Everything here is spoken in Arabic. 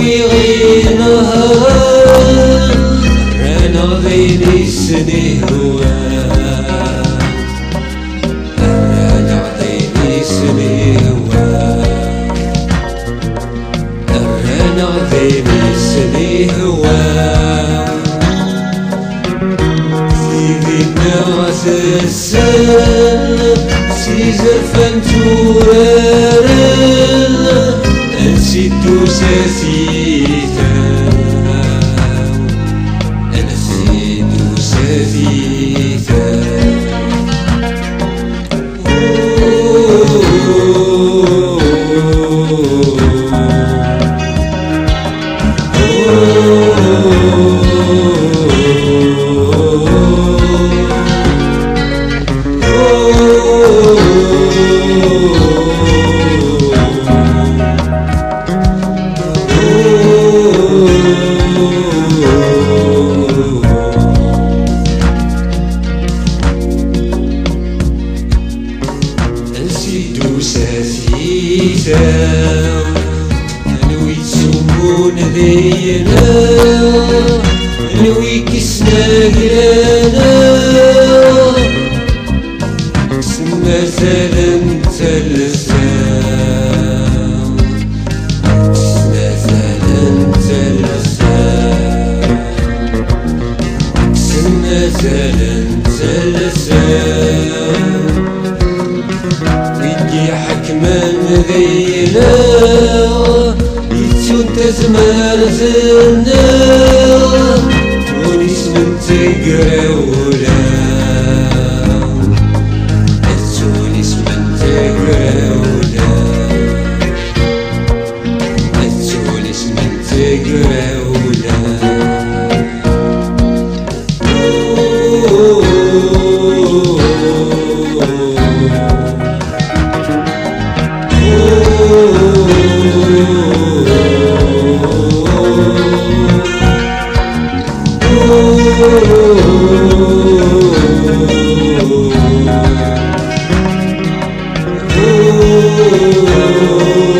غير نهار رانا ضيني سني هواك رانا ضيني سني هواك رانا ضيني سني هواك سيدي الناس السن سي زرفان تورارن نسيتو ساسيتا نسيتو ساسيتا نسيتو ساسيتا نوي تسمون ذينا نوي كسنا قرانا سما زالن تلسان سما زالن تلسان سما زالن تلسان حكمان ذينا يتسون تزمان زنا تونس من تقراولا تونس من تقراولا تونس من تقراولا Oh